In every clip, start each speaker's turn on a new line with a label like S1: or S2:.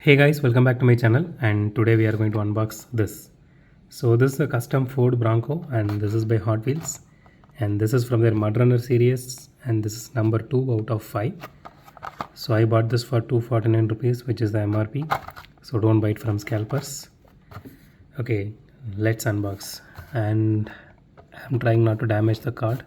S1: Hey guys, welcome back to my channel, and today we are going to unbox this. So this is a custom Ford Bronco and this is by Hotwheels, and this is from their Mudrunner series, and this is number 2 out of 5. So I bought this for 249 rupees, which is the MRP, so don't buy it from scalpers. Okay, let's unbox, and I'm trying not to damage the card.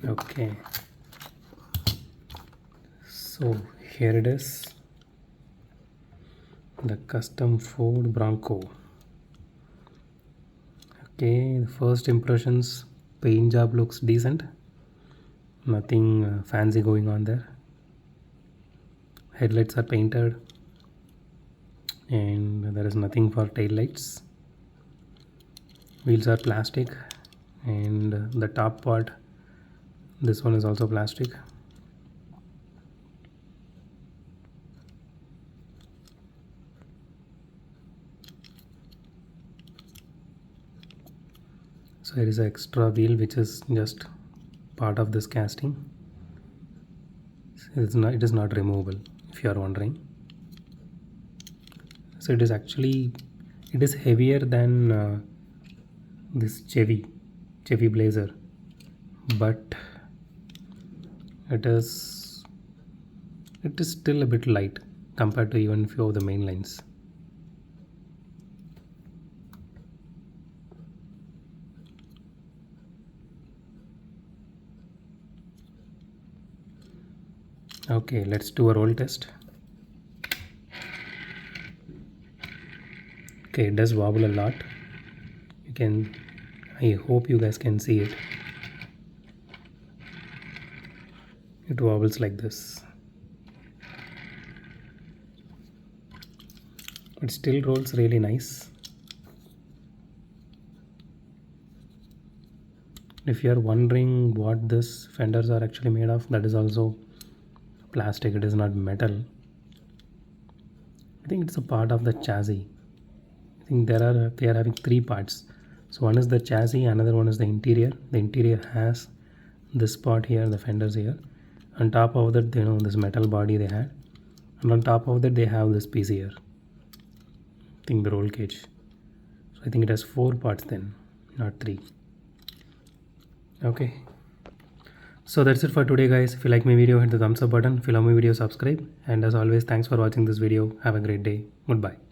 S1: Okay, so here it is, the custom Ford Bronco. Okay, the first impressions, paint job looks decent, nothing fancy going on there. Headlights are painted and there is nothing for tail lights. Wheels are plastic, and the top part, this one is also plastic. So there is an extra wheel which is just part of this casting. It is not removable, if you are wondering. So it is heavier than this Chevy Blazer, but it is still a bit light compared to even few of the main lines. Okay, let's do a roll test. Okay, it does wobble a lot. I hope you guys can see it. It wobbles like this. It still rolls really nice. If you are wondering what this fenders are actually made of, that is also plastic. It is not metal. I think it's a part of the chassis. I think they are having 3 parts. So one is the chassis, another one is the interior. The interior has this part here, the fenders here. On top of that, this metal body they had, and on top of that they have this piece here. I think the roll cage. So I think it has 4 parts then, not 3. Okay. So that's it for today, guys. If you like my video, hit the thumbs up button. If you love my video, subscribe. And as always, thanks for watching this video. Have a great day. Goodbye.